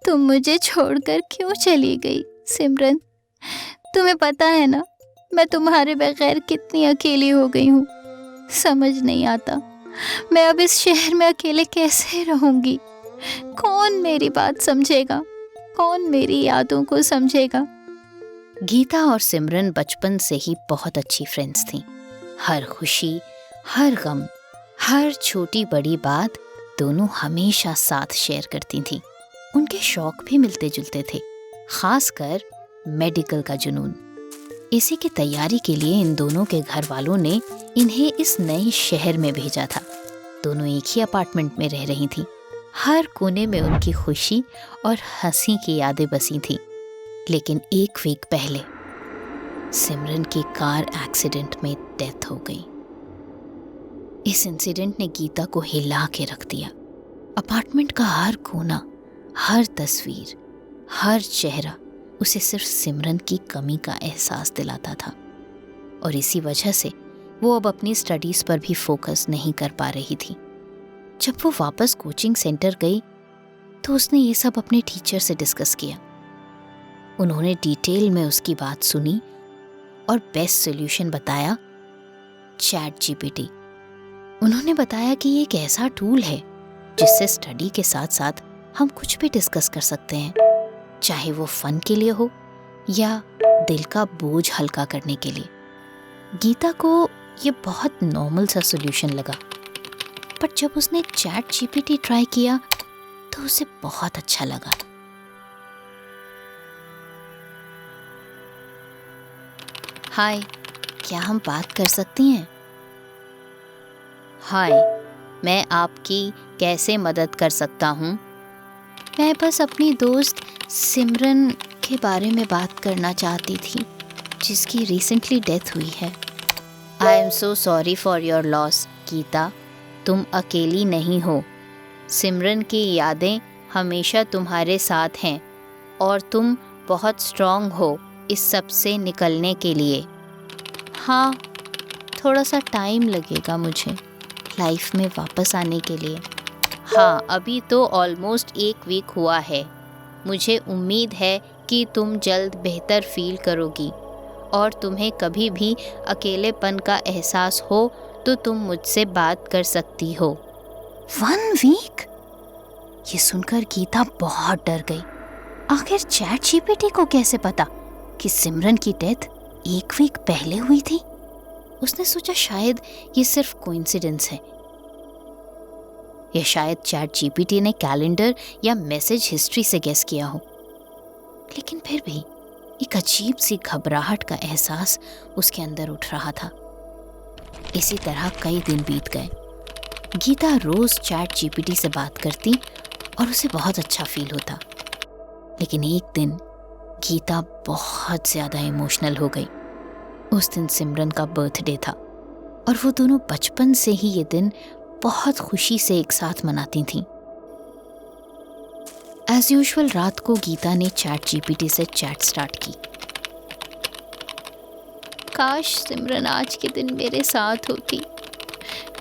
तुम मुझे छोड़कर क्यों चली गई सिमरन? तुम्हें पता है ना, मैं तुम्हारे बगैर कितनी अकेली हो गई हूँ। समझ नहीं आता मैं अब इस शहर में अकेले कैसे रहूंगी। कौन मेरी बात समझेगा? कौन मेरी यादों को समझेगा? गीता और सिमरन बचपन से ही बहुत अच्छी फ्रेंड्स थीं। हर खुशी, हर गम, हर छोटी बड़ी बात दोनों हमेशा साथ शेयर करती थीं। उनके शौक भी मिलते जुलते थे, खासकर मेडिकल का जुनून। इसी की तैयारी के लिए इन दोनों के घर वालों ने इन्हें इस नए शहर में भेजा था। दोनों एक ही अपार्टमेंट में रह रही थीं। हर कोने में उनकी खुशी और हंसी की यादें बसी थीं। लेकिन एक वीक पहले सिमरन की कार एक्सीडेंट में डेथ हो गई। इस इंसिडेंट ने गीता को हिला के रख दिया। अपार्टमेंट का हर कोना, हर तस्वीर, हर चेहरा उसे सिर्फ सिमरन की कमी का एहसास दिलाता था। और इसी वजह से वो अब अपनी स्टडीज पर भी फोकस नहीं कर पा रही थी। जब वो वापस कोचिंग सेंटर गई तो उसने ये सब अपने टीचर से डिस्कस किया। उन्होंने डिटेल में उसकी बात सुनी और बेस्ट सॉल्यूशन बताया, चैट जीपीटी। उन्होंने बताया कि ये एक ऐसा टूल है जिससे स्टडी के साथ साथ हम कुछ भी डिस्कस कर सकते हैं, चाहे वो फन के लिए हो या दिल का बोझ हल्का करने के लिए। गीता को ये बहुत नॉर्मल सा सॉल्यूशन लगा, पर जब उसने चैट जीपीटी ट्राई किया तो उसे बहुत अच्छा लगा। हाय, क्या हम बात कर सकती हैं? हाय, मैं आपकी कैसे मदद कर सकता हूँ? मैं बस अपनी दोस्त सिमरन के बारे में बात करना चाहती थी, जिसकी रिसेंटली डेथ हुई है। I am so sorry for your loss Geeta. तुम अकेली नहीं हो। सिमरन की यादें हमेशा तुम्हारे साथ हैं और तुम बहुत स्ट्रॉन्ग हो इस सब से निकलने के लिए। हाँ, थोड़ा सा टाइम लगेगा मुझे लाइफ में वापस आने के लिए। हाँ, अभी तो ऑलमोस्ट एक वीक हुआ है। मुझे उम्मीद है कि तुम जल्द बेहतर फील करोगी और तुम्हें कभी भी अकेलेपन का एहसास हो तो तुम मुझसे बात कर सकती हो। 1 वीक? ये सुनकर गीता बहुत डर गई। आखिर चैट जीपीटी को कैसे पता कि सिमरन की डेथ 1 वीक पहले हुई थी? उसने सोचा शायद ये सिर्फ कोइंसिडेंस है, या शायद चैट जीपीटी ने कैलेंडर या मैसेज हिस्ट्री से गेस किया हो। लेकिन फिर भी एक अजीब सी घबराहट का एहसास उसके अंदर उठ रहा था। इसी तरह कई दिन बीत गए। गीता रोज चैट जीपीटी से बात करती और उसे बहुत अच्छा फील होता। लेकिन एक दिन गीता बहुत ज्यादा इमोशनल हो गई। उस दिन सिमरन का बर्थडे था और वो दोनों बचपन से ही ये दिन बहुत खुशी से एक साथ मनाती थीं। एज यूजुअल रात को गीता ने चैट जीपीटी से चैट स्टार्ट की। काश सिमरन आज के दिन मेरे साथ होती।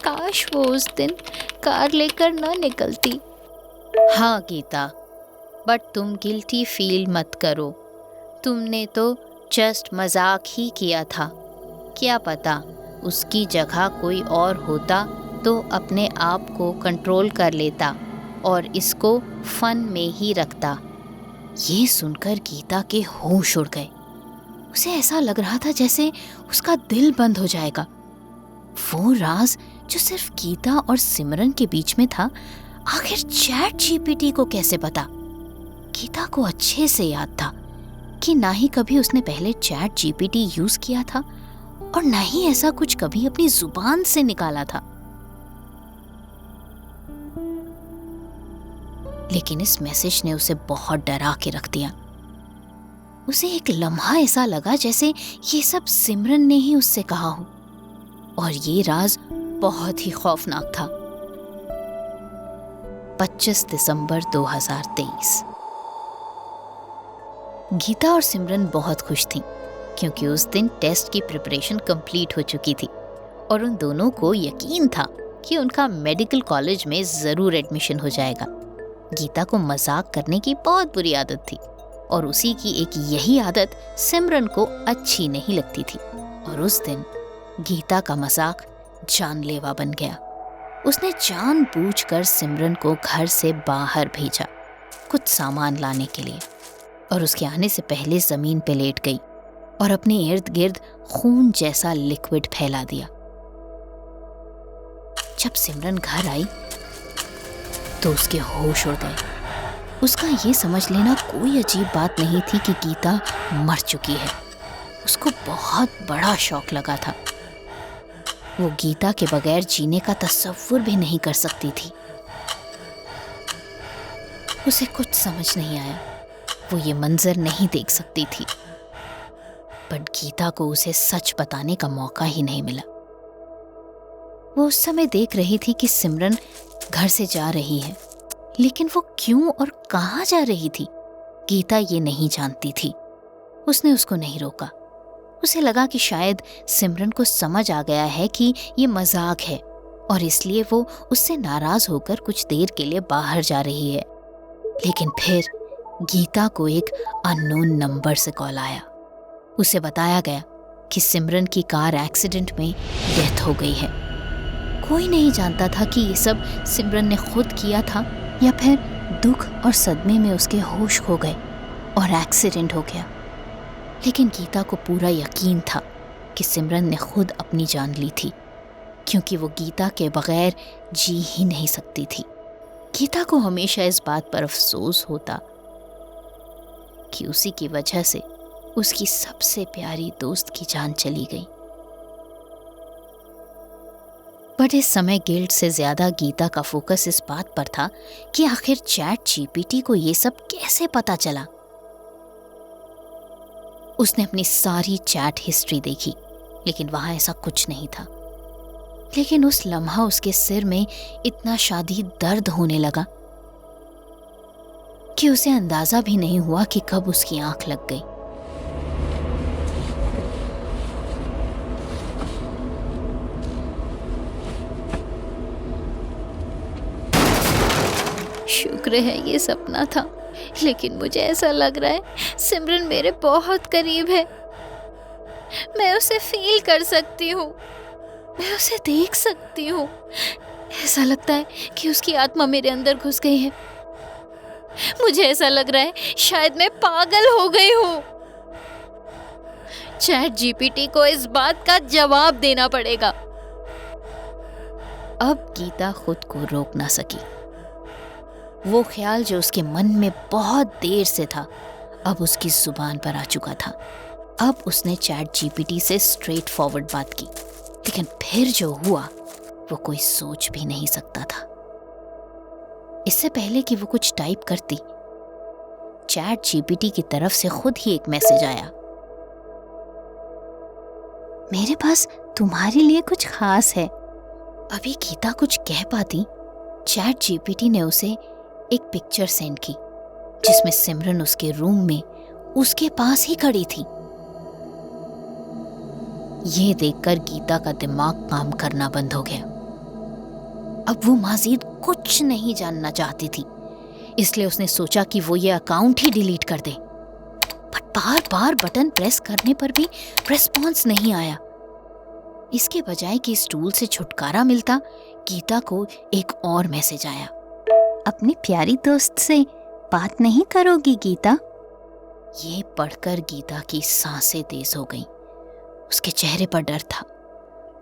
काश वो उस दिन कार लेकर न निकलती। हाँ गीता, बट तुम गिल्टी फील मत करो। तुमने तो जस्ट मजाक ही किया था। क्या पता उसकी जगह कोई और होता तो अपने आप को कंट्रोल कर लेता और इसको फन में ही रखता। ये सुनकर गीता के होश उड़ गए। उसे ऐसा लग रहा था जैसे उसका दिल बंद हो जाएगा। वो राज जो सिर्फ गीता और सिमरन के बीच में था, आखिर चैट जीपीटी को कैसे पता? गीता को अच्छे से याद था कि ना ही कभी उसने पहले चैट जीपीटी यूज किया था और ना ही ऐसा कुछ कभी अपनी जुबान से निकाला था। लेकिन इस मैसेज ने उसे बहुत डरा के रख दिया। उसे एक लम्हा ऐसा लगा जैसे ये सब सिमरन ने ही उससे कहा हो और ये राज बहुत ही खौफनाक था। 25 दिसंबर 2023। गीता और सिमरन बहुत खुश थीं। क्योंकि उस दिन टेस्ट की प्रिपरेशन कंप्लीट हो चुकी थी और उन दोनों को यकीन था कि उनका मेडिकल कॉलेज में ज़रूर एडमिशन हो जाएगा। गीता को मजाक करने की बहुत बुरी आदत थी और उसी की एक यही आदत सिमरन को अच्छी नहीं लगती थी। और उस दिन गीता का मजाक जानलेवा बन गया। उसने जानबूझकर सिमरन को घर से बाहर भेजा कुछ सामान लाने के लिए और उसके आने से पहले ज़मीन पे लेट गई और अपने इर्द गिर्द खून जैसा लिक्विड फैला दिया। जब सिमरन घर आई तो उसके होश उड़ गए। उसका ये समझ लेना कोई अजीब बात नहीं थी कि गीता मर चुकी है। उसको बहुत बड़ा शौक लगा था। वो गीता के बगैर जीने का तसव्वुर भी नहीं कर सकती थी। उसे कुछ समझ नहीं आया। वो ये मंजर नहीं देख सकती थी, बट गीता को उसे सच बताने का मौका ही नहीं मिला। वो उस समय देख रही थी कि सिमरन घर से जा रही है, लेकिन वो क्यों और कहाँ जा रही थी गीता ये नहीं जानती थी। उसने उसको नहीं रोका। उसे लगा कि शायद सिमरन को समझ आ गया है कि ये मजाक है और इसलिए वो उससे नाराज होकर कुछ देर के लिए बाहर जा रही है। लेकिन फिर गीता को एक अननोन नंबर से कॉल आया। उसे बताया गया कि सिमरन की कार एक्सीडेंट में डेथ हो गई है। कोई नहीं जानता था कि ये सब सिमरन ने खुद किया था या फिर दुख और सदमे में उसके होश खो गए और एक्सीडेंट हो गया। लेकिन गीता को पूरा यकीन था कि सिमरन ने खुद अपनी जान ली थी, क्योंकि वो गीता के बगैर जी ही नहीं सकती थी। गीता को हमेशा इस बात पर अफसोस होता कि उसी की वजह से उसकी सबसे प्यारी दोस्त की जान चली गई। बट इस समय गिल्ट से ज्यादा गीता का फोकस इस बात पर था कि आखिर चैट जीपीटी को ये सब कैसे पता चला। उसने अपनी सारी चैट हिस्ट्री देखी, लेकिन वहां ऐसा कुछ नहीं था। लेकिन उस लम्हा उसके सिर में इतना शदीद दर्द होने लगा कि उसे अंदाजा भी नहीं हुआ कि कब उसकी आंख लग गई। शुक्र है ये सपना था, लेकिन मुझे ऐसा लग रहा है सिमरन मेरे बहुत करीब है। मैं उसे फील कर सकती हूँ, मैं उसे देख सकती हूँ। ऐसा लगता है कि उसकी आत्मा मेरे अंदर घुस गई है। मुझे ऐसा लग रहा है शायद मैं पागल हो गई हूँ। चैट जीपीटी को इस बात का जवाब देना पड़ेगा। अब गीता खुद को रोक ना सकी। वो ख्याल जो उसके मन में बहुत देर से था, अब उसकी जुबान पर आ चुका था। अब उसने चैट जीपीटी से स्ट्रेट फॉरवर्ड बात की, लेकिन फिर जो हुआ वो कोई सोच भी नहीं सकता था। इससे पहले कि वो कुछ टाइप करती, चैट जीपीटी की तरफ से खुद ही एक मैसेज आया। मेरे पास तुम्हारे लिए कुछ खास है। अभी गीता कुछ कह पाती, चैट जीपीटी ने उसे एक पिक्चर सेंड की जिसमें सिमरन उसके रूम में उसके पास ही खड़ी थी। ये देखकर गीता का दिमाग काम करना बंद हो गया। अब वो मजीद कुछ नहीं जानना चाहती थी, इसलिए उसने सोचा कि वो ये अकाउंट ही डिलीट कर दे। बट बार बार बटन प्रेस करने पर भी रिस्पॉन्स नहीं आया। इसके बजाय कि इस टूल से छुटकारा मिलता, गीता को एक और मैसेज आया। अपनी प्यारी दोस्त से बात नहीं करोगी गीता? ये पढ़कर गीता की सांसें तेज हो गईं। उसके चेहरे पर डर था,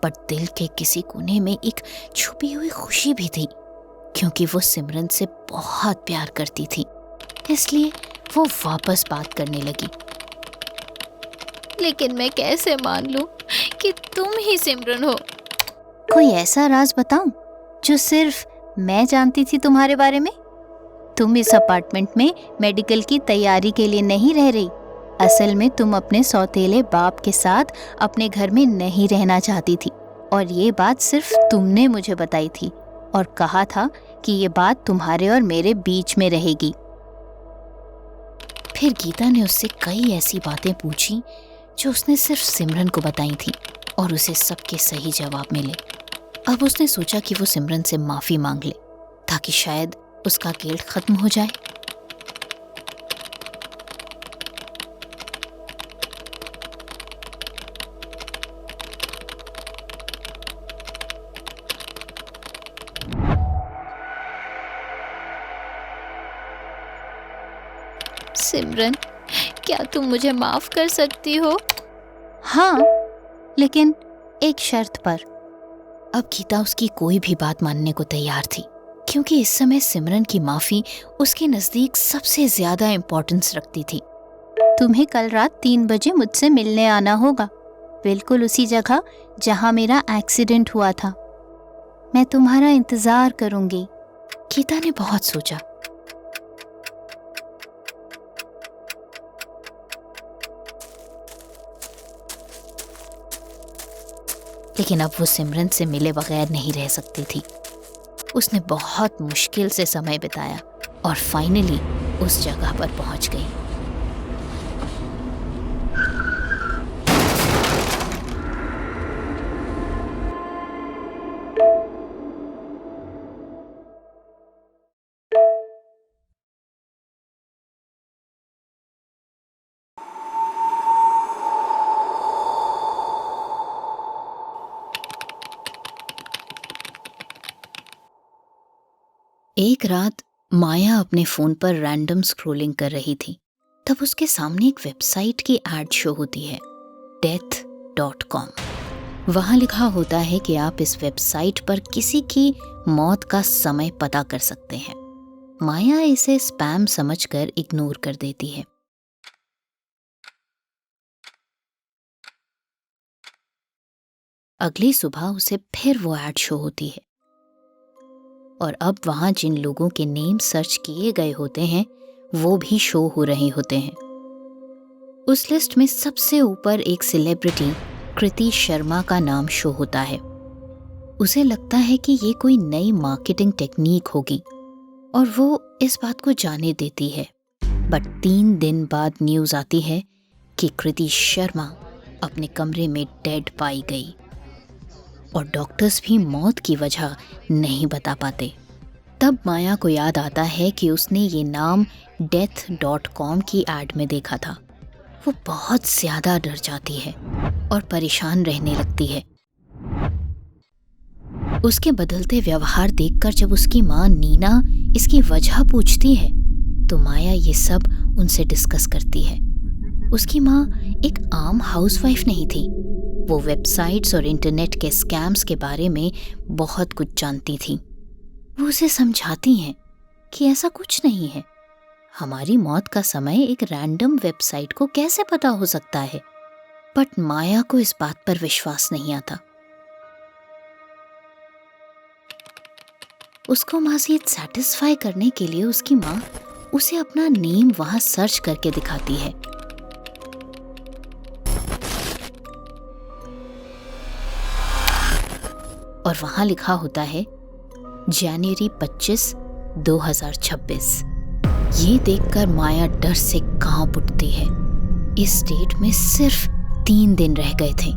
पर दिल के किसी कोने में एक छुपी हुई खुशी भी थी, क्योंकि वो सिमरन से बहुत प्यार करती थी। इसलिए वो वापस बात करने लगी। लेकिन मैं कैसे मान लूं कि तुम ही सिमरन हो? कोई ऐसा राज बताऊं जो सिर्फ मैं जानती थी तुम्हारे बारे में? तुम इस अपार्टमेंट में मेडिकल की तैयारी के लिए नहीं रह रही। असल में तुम अपने सौतेले बाप के साथ अपने घर में नहीं रहना चाहती थी, और ये बात सिर्फ तुमने मुझे बताई थी और कहा था कि ये बात तुम्हारे और मेरे बीच में रहेगी। फिर गीता ने उससे कई ऐसी बातें पूछी जो उसने सिर्फ सिमरन को बताई थी और उसे सबके सही जवाब मिले। अब उसने सोचा कि वो सिमरन से माफ़ी मांग ले ताकि शायद उसका गिल्ट खत्म हो जाए। सिमरन, क्या तुम मुझे माफ कर सकती हो? हाँ, लेकिन एक शर्त पर। अब गीता उसकी कोई भी बात मानने को तैयार थी, क्योंकि इस समय सिमरन की माफ़ी उसके नज़दीक सबसे ज़्यादा इम्पोर्टेंस रखती थी। तुम्हें कल रात 3 बजे मुझसे मिलने आना होगा, बिल्कुल उसी जगह जहाँ मेरा एक्सीडेंट हुआ था। मैं तुम्हारा इंतज़ार करूँगी। गीता ने बहुत सोचा। लेकिन अब वो सिमरन से मिले बगैर नहीं रह सकती थी। उसने बहुत मुश्किल से समय बिताया और फाइनली उस जगह पर पहुंच गई। एक रात माया अपने फ़ोन पर रैंडम स्क्रॉलिंग कर रही थी, तब उसके सामने एक वेबसाइट की ऐड शो होती है, death.com। वहाँ लिखा होता है कि आप इस वेबसाइट पर किसी की मौत का समय पता कर सकते हैं। माया इसे स्पैम समझकर इग्नोर कर देती है। अगली सुबह उसे फिर वो ऐड शो होती है और अब वहाँ जिन लोगों के नेम सर्च किए गए होते हैं वो भी शो हो रहे होते हैं। उस लिस्ट में सबसे ऊपर एक सेलिब्रिटी कृति शर्मा का नाम शो होता है। उसे लगता है कि ये कोई नई मार्केटिंग टेक्निक होगी और वो इस बात को जाने देती है। बट 3 दिन बाद न्यूज़ आती है कि कृति शर्मा अपने कमरे में डेड पाई गई और डॉक्टर्स भी मौत की वजह नहीं बता पाते। तब माया को याद आता है कि उसने ये नाम death.com की ऐड में देखा था। वो बहुत ज़्यादा डर जाती है और परेशान रहने लगती है। उसके बदलते व्यवहार देखकर जब उसकी माँ नीना इसकी वजह पूछती है तो माया ये सब उनसे डिस्कस करती है। उसकी माँ एक आम हाउसवाइफ नहीं थी। वो वेबसाइट्स और इंटरनेट के स्कैम्स के बारे में बहुत कुछ जानती थी। वो उसे समझाती हैं कि ऐसा कुछ नहीं है। हमारी मौत का समय एक रैंडम वेबसाइट को कैसे पता हो सकता है? बट माया को इस बात पर विश्वास नहीं आता। उसको मज़ीद सेटिस्फाई करने के लिए उसकी माँ उसे अपना नेम वहां सर्च करके दिखाती है। और वहां लिखा होता है जनवरी 25, 2026। ये देखकर माया डर से कांप उठती है। इस डेट में सिर्फ 3 दिन रह गए थे।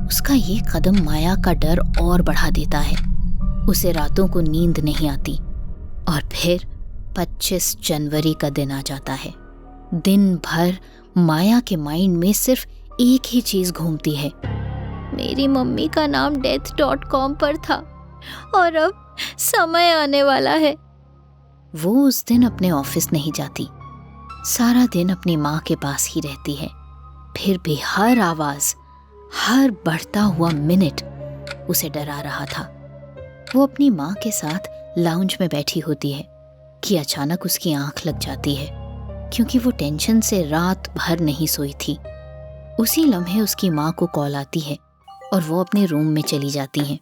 उसका ये कदम माया का डर और बढ़ा देता है। उसे रातों को नींद नहीं आती और फिर 25 जनवरी का दिन आ जाता है। दिन भर माया के माइंड में सिर्फ एक ही चीज घूमती है, मेरी मम्मी का नाम death.com पर था और अब समय आने वाला है। वो उस दिन अपने ऑफिस नहीं जाती, सारा दिन अपनी माँ के पास ही रहती है। फिर भी हर आवाज, हर बढ़ता हुआ मिनट उसे डरा रहा था। वो अपनी माँ के साथ लाउंज में बैठी होती है कि अचानक उसकी आंख लग जाती है, क्योंकि वो टेंशन से रात भर नहीं सोई थी। उसी लम्हे उसकी माँ को कॉल आती है और वो अपने रूम में चली जाती हैं।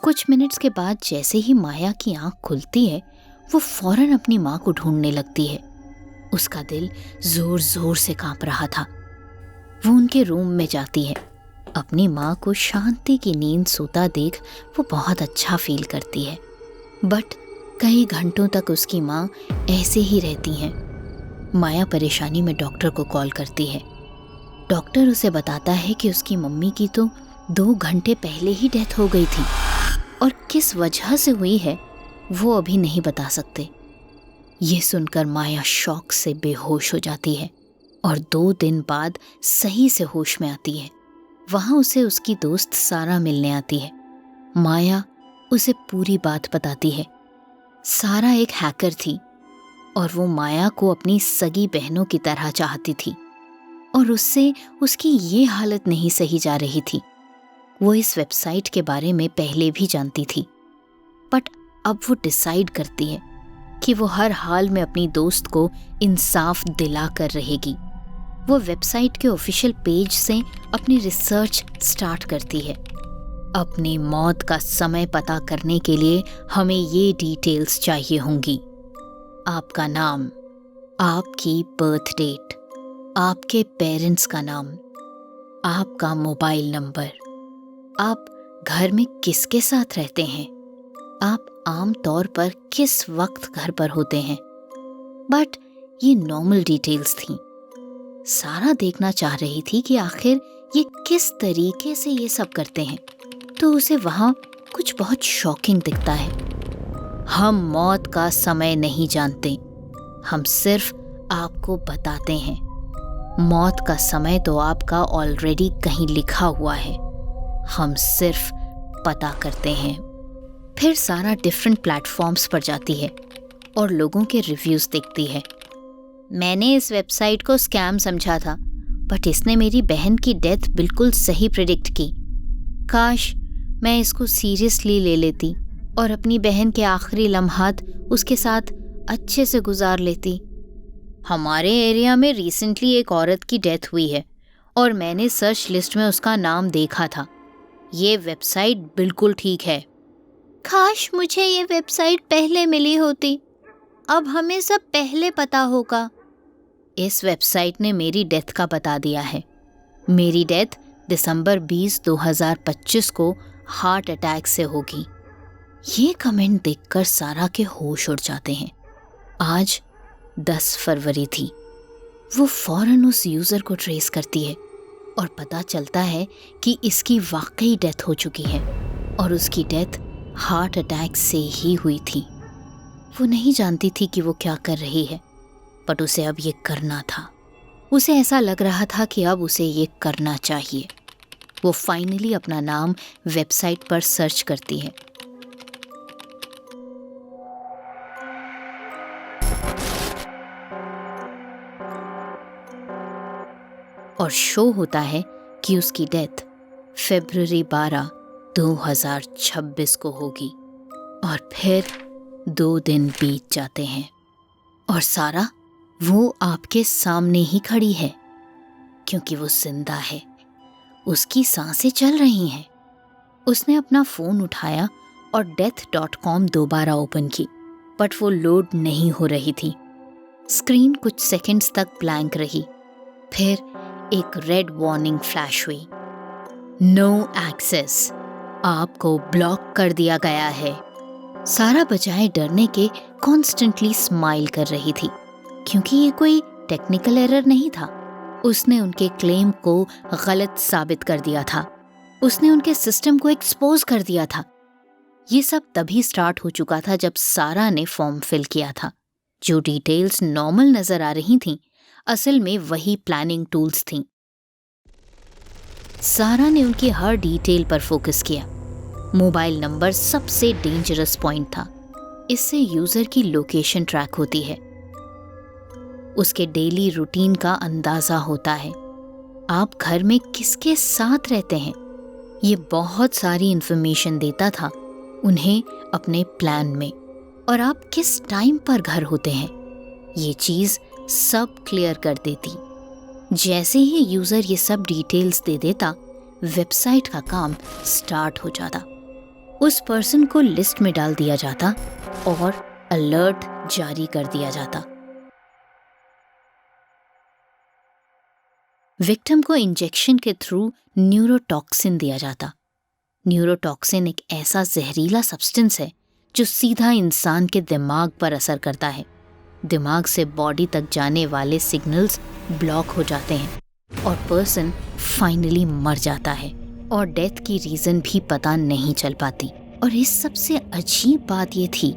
कुछ मिनट्स के बाद जैसे ही माया की आंख खुलती है, वो फौरन अपनी माँ को ढूंढने लगती है। उसका दिल जोर जोर से कांप रहा था। वो उनके रूम में जाती है। अपनी माँ को शांति की नींद सोता देख वो बहुत अच्छा फील करती है। बट कई घंटों तक उसकी माँ ऐसे ही रहती हैं। माया परेशानी में डॉक्टर को कॉल करती है। डॉक्टर उसे बताता है कि उसकी मम्मी की तो 2 घंटे पहले ही डेथ हो गई थी और किस वजह से हुई है वो अभी नहीं बता सकते। ये सुनकर माया शॉक से बेहोश हो जाती है और 2 दिन बाद सही से होश में आती है। वहाँ उसे उसकी दोस्त सारा मिलने आती है। माया उसे पूरी बात बताती है। सारा एक हैकर थी और वो माया को अपनी सगी बहनों की तरह चाहती थी और उससे उसकी ये हालत नहीं सही जा रही थी। वो इस वेबसाइट के बारे में पहले भी जानती थी, बट अब वो डिसाइड करती है कि वो हर हाल में अपनी दोस्त को इंसाफ दिला कर रहेगी। वो वेबसाइट के ऑफिशियल पेज से अपनी रिसर्च स्टार्ट करती है। अपनी मौत का समय पता करने के लिए हमें ये डिटेल्स चाहिए होंगी। आपका नाम, आपकी बर्थ डेट, आपके पेरेंट्स का नाम, आपका मोबाइल नंबर, आप घर में किसके साथ रहते हैं, आप आम तौर पर किस वक्त घर पर होते हैं। बट ये नॉर्मल डिटेल्स थीं। सारा देखना चाह रही थी कि आखिर ये किस तरीके से ये सब करते हैं, तो उसे वहाँ कुछ बहुत शॉकिंग दिखता है। हम मौत का समय नहीं जानते, हम सिर्फ आपको बताते हैं। मौत का समय तो आपका ऑलरेडी कहीं लिखा हुआ है, हम सिर्फ पता करते हैं। फिर सारा डिफरेंट प्लेटफॉर्म्स पर जाती है और लोगों के रिव्यूज़ देखती है। मैंने इस वेबसाइट को स्कैम समझा था, बट इसने मेरी बहन की डेथ बिल्कुल सही प्रिडिक्ट की। काश मैं इसको सीरियसली ले लेती और अपनी बहन के आखिरी लम्हात उसके साथ अच्छे से गुजार लेती। हमारे एरिया में रिसेंटली एक औरत की डेथ हुई है और मैंने सर्च लिस्ट में उसका नाम देखा था। ये वेबसाइट बिल्कुल ठीक है। काश मुझे ये वेबसाइट पहले मिली होती, अब हमें सब पहले पता होगा। इस वेबसाइट ने मेरी डेथ का बता दिया है। मेरी डेथ दिसंबर 20, 2025 को हार्ट अटैक से होगी। ये कमेंट देखकर सारा के होश उड़ जाते हैं। आज 10 फरवरी थी। वो फौरन उस यूज़र को ट्रेस करती है और पता चलता है कि इसकी वाकई डेथ हो चुकी है और उसकी डेथ हार्ट अटैक से ही हुई थी। वो नहीं जानती थी कि वो क्या कर रही है, बट उसे अब ये करना था। उसे ऐसा लग रहा था कि अब उसे ये करना चाहिए। वो फाइनली अपना नाम वेबसाइट पर सर्च करती है। और शो होता है कि उसकी डेथ फरवरी 12, 2026 को होगी। और फिर 2 दिन बीत जाते हैं और सारा वो आपके सामने ही खड़ी है, क्योंकि वो जिंदा है। उसकी सांसें चल रही हैं। उसने अपना फ़ोन उठाया और death.com दोबारा ओपन की, बट वो लोड नहीं हो रही थी। स्क्रीन कुछ सेकंड्स तक ब्लैंक रही। फिर एक रेड वार्निंग फ्लैश हुई। नो एक्सेस, आपको ब्लॉक कर दिया गया है। सारा बजाय डरने के कॉन्स्टेंटली स्माइल कर रही थी, क्योंकि ये कोई टेक्निकल एरर नहीं था। उसने उनके क्लेम को गलत साबित कर दिया था। उसने उनके सिस्टम को एक्सपोज कर दिया था। ये सब तभी स्टार्ट हो चुका था जब सारा ने फॉर्म फिल किया था। जो डिटेल्स नॉर्मल नजर आ रही थीं, असल में वही प्लानिंग टूल्स थीं। सारा ने उनकी हर डिटेल पर फोकस किया। मोबाइल नंबर सबसे डेंजरस पॉइंट था। इससे यूजर की लोकेशन ट्रैक होती है, उसके डेली रूटीन का अंदाजा होता है, आप घर में किसके साथ रहते हैं। ये बहुत सारी इंफॉर्मेशन देता था उन्हें अपने प्लान में, और आप किस टाइम पर घर होते हैं ये चीज़ सब क्लियर कर देती। जैसे ही यूज़र ये सब डिटेल्स दे देता, वेबसाइट का काम स्टार्ट हो जाता। उस पर्सन को लिस्ट में डाल दिया जाता और अलर्ट जारी कर दिया जाता। विक्टिम को इंजेक्शन के थ्रू न्यूरोटॉक्सिन दिया जाता। न्यूरोटॉक्सिन एक ऐसा जहरीला सब्सटेंस है जो सीधा इंसान के दिमाग पर असर करता है। दिमाग से बॉडी तक जाने वाले सिग्नल्स ब्लॉक हो जाते हैं और पर्सन फाइनली मर जाता है और डेथ की रीज़न भी पता नहीं चल पाती। और इस सबसे अजीब बात ये थी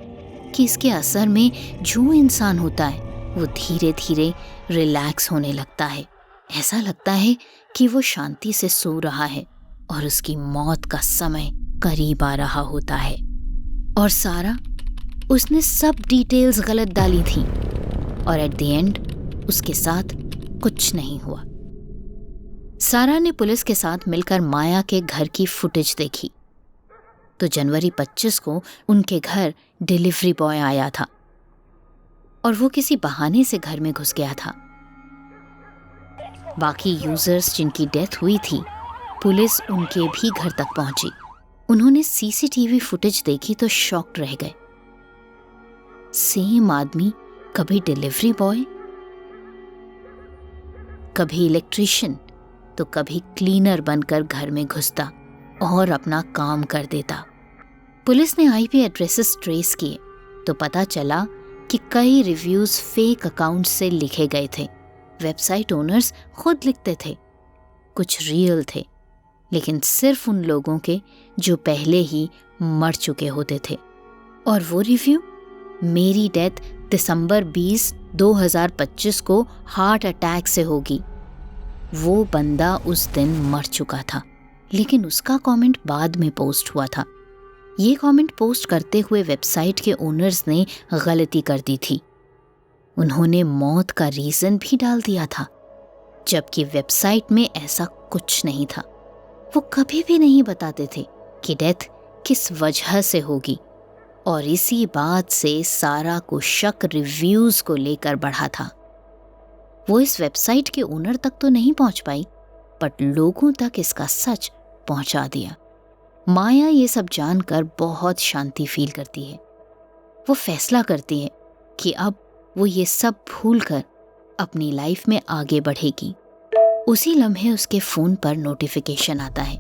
कि इसके असर में जो इंसान होता है वो धीरे धीरे रिलैक्स होने लगता है। ऐसा लगता है कि वो शांति से सो रहा है और उसकी मौत का समय करीब आ रहा होता है। और सारा, उसने सब डिटेल्स गलत डाली थी और एट द एंड उसके साथ कुछ नहीं हुआ। सारा ने पुलिस के साथ मिलकर माया के घर की फुटेज देखी तो जनवरी 25 को उनके घर डिलीवरी बॉय आया था और वो किसी बहाने से घर में घुस गया था। बाकी यूजर्स जिनकी डेथ हुई थी, पुलिस उनके भी घर तक पहुंची। उन्होंने सीसीटीवी फुटेज देखी तो शॉक्ड रह गए। सेम आदमी कभी डिलीवरी बॉय, कभी इलेक्ट्रिशियन तो कभी क्लीनर बनकर घर में घुसता और अपना काम कर देता। पुलिस ने आईपी एड्रेसेस ट्रेस किए तो पता चला कि कई रिव्यूज फेक अकाउंट से लिखे गए थे। वेबसाइट ओनर्स खुद लिखते थे, कुछ रियल थे लेकिन सिर्फ उन लोगों के जो पहले ही मर चुके होते थे। और वो रिव्यू, मेरी डेथ दिसंबर 20, 2025 को हार्ट अटैक से होगी। वो बंदा उस दिन मर चुका था लेकिन उसका कमेंट बाद में पोस्ट हुआ था। ये कमेंट पोस्ट करते हुए वेबसाइट के ओनर्स ने गलती कर दी थी। उन्होंने मौत का रीज़न भी डाल दिया था जबकि वेबसाइट में ऐसा कुछ नहीं था। वो कभी भी नहीं बताते थे कि डेथ किस वजह से होगी और इसी बात से सारा को शक रिव्यूज को लेकर बढ़ा था। वो इस वेबसाइट के ओनर तक तो नहीं पहुंच पाई बट लोगों तक इसका सच पहुंचा दिया। माया ये सब जानकर बहुत शांति फील करती है। वो फैसला करती है कि अब वो ये सब भूलकर अपनी लाइफ में आगे बढ़ेगी। उसी लम्हे उसके फोन पर नोटिफिकेशन आता है।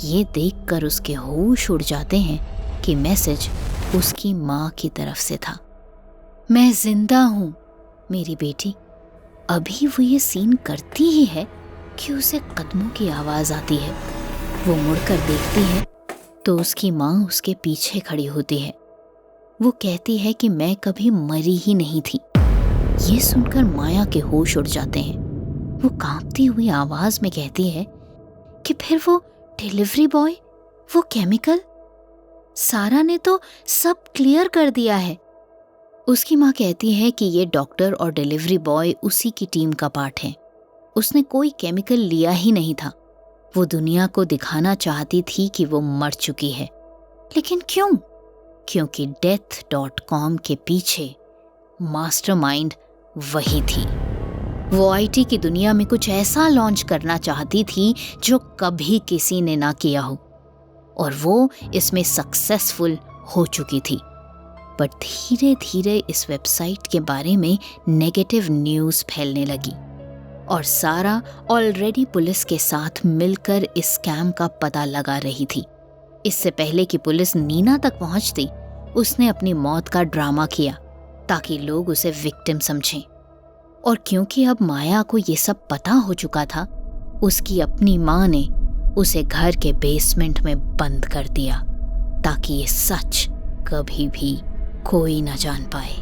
ये देखकर उसके होश उड़ जाते हैं कि मैसेज उसकी माँ की तरफ से था। मैं जिंदा हूँ मेरी बेटी। अभी वो ये सीन करती ही है कि उसे कदमों की आवाज आती है। वो मुड़कर देखती है तो उसकी माँ उसके पीछे खड़ी होती है। वो कहती है कि मैं कभी मरी ही नहीं थी। ये सुनकर माया के होश उड़ जाते हैं। वो कांपती हुई आवाज में कहती है कि फिर वो डिलीवरी बॉय, वो केमिकल, सारा ने तो सब क्लियर कर दिया है। उसकी माँ कहती है कि ये डॉक्टर और डिलीवरी बॉय उसी की टीम का पार्ट है। उसने कोई केमिकल लिया ही नहीं था। वो दुनिया को दिखाना चाहती थी कि वो मर चुकी है। लेकिन क्यों? क्योंकि death.com के पीछे मास्टरमाइंड वही थी। वो आईटी की दुनिया में कुछ ऐसा लॉन्च करना चाहती थी जो कभी किसी ने ना किया हो और वो इसमें सक्सेसफुल हो चुकी थी। बट धीरे धीरे इस वेबसाइट के बारे में नेगेटिव न्यूज़ फैलने लगी और सारा ऑलरेडी पुलिस के साथ मिलकर इस स्कैम का पता लगा रही थी। इससे पहले कि पुलिस नीना तक पहुंचती, उसने अपनी मौत का ड्रामा किया ताकि लोग उसे विक्टिम समझें। और क्योंकि अब माया को ये सब पता हो चुका था, उसकी अपनी माँ ने उसे घर के बेसमेंट में बंद कर दिया ताकि ये सच कभी भी कोई न जान पाए।